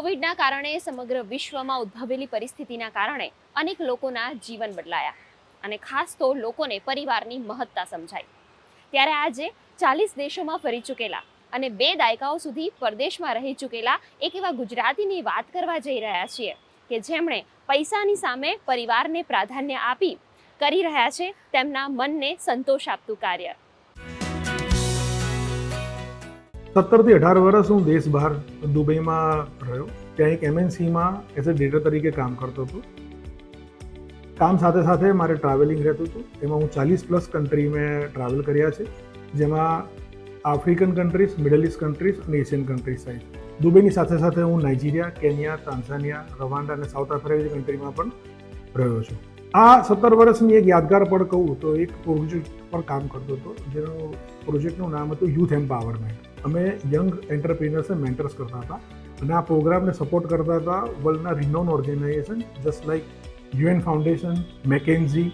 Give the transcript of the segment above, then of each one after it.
કોવિડના કારણે સમગ્ર વિશ્વમાં ઉદ્ભવેલી પરિસ્થિતિના કારણે અનેક લોકોના જીવન બદલાયા અને ખાસ તો લોકોને પરિવારની મહત્તા સમજાઈ. ત્યારે આજે 40 દેશોમાં ફરી ચૂકેલા અને 2 દાયકાઓ સુધી પરદેશમાં રહી ચૂકેલા એક એવા ગુજરાતીની વાત કરવા જઈ રહ્યા છીએ કે જેમણે પૈસાની સામે પરિવારને પ્રાધાન્ય આપી કરી રહ્યા છે તેમના મનને સંતોષ આપતું કાર્ય. 17 થી 18 વર્ષ હું દેશ બહાર દુબઈમાં રહ્યો. ત્યાં એક MNCમાં એઝ અ ડેટર તરીકે કામ કરતો હતો. કામ સાથે સાથે મારે ટ્રાવેલિંગ રહેતું હતું. એમાં હું 40+ કન્ટ્રી મેં ટ્રાવેલ કર્યા છે, જેમાં African countries, middle east countries અને એશિયન કન્ટ્રીઝ સાઈડ. દુબઈની સાથે સાથે હું નાઇજીરિયા, કેન્યા, તાન્ઝાનિયા, રવાન્ડા અને સાઉથ આફ્રિકા કન્ટ્રીમાં પણ રહ્યો છું. આ 17 વર્ષની એક યાદગાર પળ કહું તો એક પ્રોજેક્ટ પર કામ કરતો હતો, જેનું પ્રોજેક્ટનું નામ હતું યુથ એમ્પાવરમેન્ટ. અમે યંગ એન્ટરપ્રિનર્સને મેન્ટર્સ કરતા હતા અને આ પ્રોગ્રામને સપોર્ટ કરતા હતા વર્લ્ડના renowned organisation just like UN foundation, McKinsey,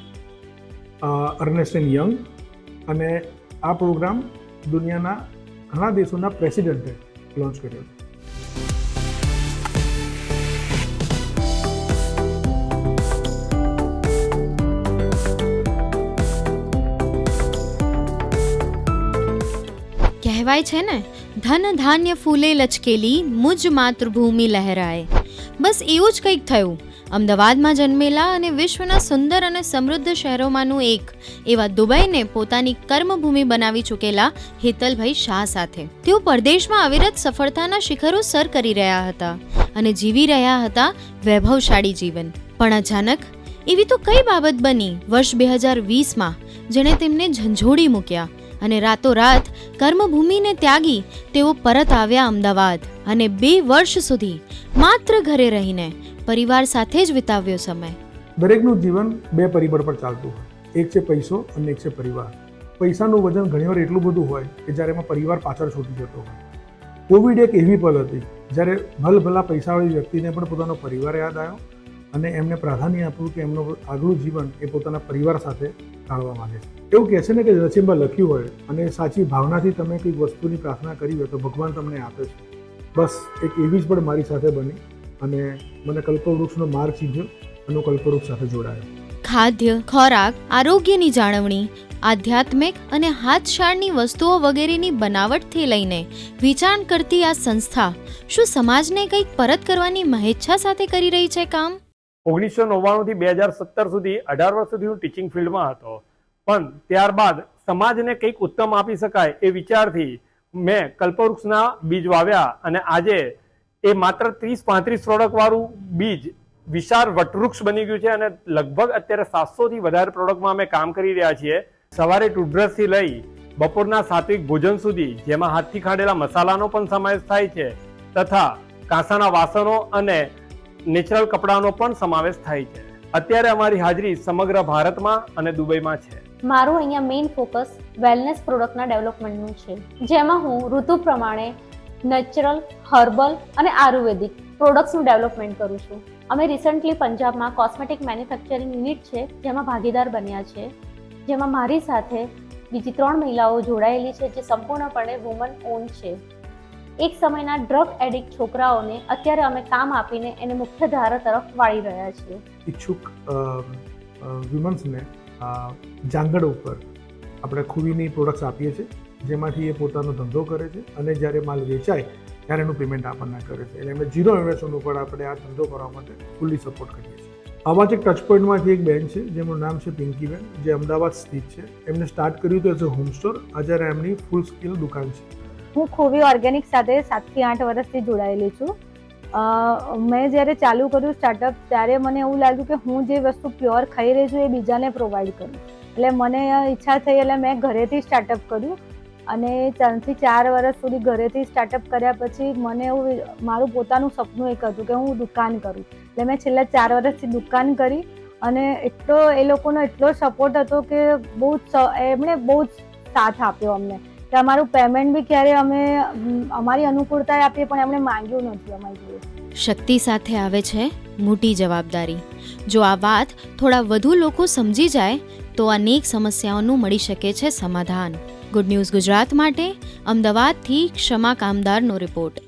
Ernst and Young. અને આ પ્રોગ્રામ દુનિયાના ઘણા દેશોના પ્રેસિડેન્ટે લોન્ચ કર્યો. કહેવાય છે ને, ધન ધાન્ય ફૂલે લચકેલી મુજ માતૃભૂમિ લહેરાય. બસ એવું જ કંઈક થયું અમદાવાદમાં જન્મેલા અને વિશ્વના સુંદર અને સમૃદ્ધ શહેરોમાંનું એક એવા દુબઈને પોતાની કર્મભૂમિ બનાવી ચૂકેલા હેતલભાઈ શાહ સાથે. તેઓ પરદેશમાં અવિરત સફળતાના શિખરો સર કરી રહ્યા હતા અને જીવી રહ્યા હતા વૈભવશાળી જીવન. પણ અચાનક એવી તો કઈ બાબત બની વર્ષ 2020માં જેણે તેમને ઝંઝોડી મૂક્યા અને રાતોરાત કર્મભૂમિને ત્યાગી તેઓ પરત આવ્યા અમદાવાદ અને 2 વર્ષ સુધી માત્ર ઘરે રહીને પરિવાર સાથે જ વિતાવ્યો સમય. દરેકનું જીવન 2 પરિબળ પર ચાલતું હોય. એક છે પૈસો અને એક છે પરિવાર. પૈસાનું વજન ઘણીવાર એટલું બધું હોય કે જ્યારે એમાં પરિવાર પાછળ છૂટી જતો હોય. કોવિડ એક એવી પલ હતી જ્યારે ભલભલા પૈસાવાળી વ્યક્તિને પણ પોતાનો પરિવાર યાદ આવ્યો અને એમને પ્રાધાન્ય આપ્યું કે એમનું આગલું જીવન એ પોતાના પરિવાર સાથે ગાળવા માંગે છે. એવું કહે છે ને કે નસીબમાં લખ્યું હોય અને સાચી ભાવનાથી તમે કંઈક વસ્તુની પ્રાર્થના કરી હોય તો ભગવાન તમને આપે છે. બસ એક એવી જ પણ મારી સાથે બની અને મને કલ્પવૃક્ષનો માર્ગ ચીંધ્યો અને હું કલ્પવૃક્ષ સાથે જોડાયો. ખાદ્ય, ખોરાક, આરોગ્યની જાળવણી, આધ્યાત્મિક અને હાથશાળની વસ્તુઓ વગેરેની બનાવટથી લઈને વેચાણ કરતી આ સંસ્થા શું સમાજને કંઈક પરત કરવાની મહેચ્છા સાથે કરી રહી છે કામ? 1999 થી 2017 સુધી 18 વર્ષ સુધી હું ટીચિંગ ફિલ્ડમાં હતો, પણ ત્યારબાદ સમાજને કંઈક ઉત્તમ આપી શકાય એ વિચારથી મેં કલ્પવૃક્ષના બીજ વાવ્યા અને આજે એ માત્ર 30-35 પ્રોડક્ટ વાળું બીજ વિશાળ વટવૃક્ષ બની ગયું છે અને લગભગ અત્યારે 700 થી વધારે પ્રોડક્ટમાં અમે કામ કરી રહ્યા છીએ. સવારે ટૂથબ્રશથી લઈ બપોરના સાત્વિક ભોજન સુધી, જેમાં હાથથી ખાંડેલા મસાલાનો પણ સમાવેશ થાય છે તથા કાંસાના વાસણો અને નેચરલ કપડાનો પણ સમાવેશ થાય છે. અત્યારે અમારી હાજરી સમગ્ર ભારતમાં અને દુબઈમાં છે. મારું અહીંયા મેઇન ફોકસ વેલનેસ પ્રોડક્ટના ડેવલપમેન્ટનું છે, જેમાં હું ઋતુ પ્રમાણે નેચરલ, હર્બલ અને આયુર્વેદિક પ્રોડક્ટ્સનું ડેવલપમેન્ટ કરું છું. અમે રિસન્ટલી પંજાબમાં કોસ્મેટિક મેન્યુફેક્ચરિંગ યુનિટ છે જેમાં ભાગીદાર બન્યા છે, જેમાં મારી સાથે બીજી 3 મહિલાઓ જોડાયેલી છે જે સંપૂર્ણપણે વુમન ઓન છે. એક સમયના ડ્રગ એડિક્ટ છોકરાઓને અત્યારે અમે કામ આપીને એને મુખ્ય ધારા તરફ વાળી રહ્યા છીએ. ઈચ્છુક વિમન્સને જાંગડ ઉપર આપણે ખૂબીની પ્રોડક્ટ્સ આપીએ છીએ, જેમાંથી એ પોતાનો ધંધો કરે છે અને જ્યારે માલ વેચાય ત્યારે એનું પેમેન્ટ આપણને કરે છે. એટલે એમને 0 ઇન્વેસ્ટમેન્ટ ઉપર આપણે આ ધંધો કરવા માટે ફૂલ્લી સપોર્ટ કરીએ છીએ. આવા જ એક ટચ પોઈન્ટમાંથી એક બેન છે જેમનું નામ છે પિંકીબેન, જે અમદાવાદ સ્થિત છે. એમને સ્ટાર્ટ કર્યું હતું એઝ અ હોમ સ્ટોર. આજે એમની ફૂલ સ્કેલ દુકાન છે. હું ખુબી ઓર્ગેનિક સાથે 7 થી 8 વર્ષથી જોડાયેલી છું. મેં જ્યારે ચાલુ કર્યું સ્ટાર્ટઅપ ત્યારે મને એવું લાગ્યું કે હું જે વસ્તુ પ્યોર ખાઈ રહી છું એ બીજાને પ્રોવાઈડ કરું. એટલે મને ઈચ્છા થઈ એટલે મેં ઘરેથી સ્ટાર્ટઅપ કર્યું અને 3 થી 4 વર્ષ સુધી ઘરેથી સ્ટાર્ટઅપ કર્યા પછી મને એવું મારું પોતાનું સપનું એક હતું કે હું દુકાન કરું. એટલે મેં છેલ્લા 4 વર્ષથી દુકાન કરી અને એટલો એ લોકોનો એટલો સપોર્ટ હતો કે એમણે બહુ જ સાથ આપ્યો અમને કે અમારું પેમેન્ટ બી ક્યારે અમે અમારી અનુકૂળતાએ આપીએ પણ એમણે માંગ્યું નથી અમારી જોડે. શક્તિ સાથે આવે છે મોટી જવાબદારી. જો આ વાત થોડા વધુ લોકો સમજી જાય તો અનેક સમસ્યાઓનું મળી શકે છે સમાધાન. ગુડ ન્યૂઝ ગુજરાત માટે અમદાવાદથી ક્ષમા કામદારનો રિપોર્ટ.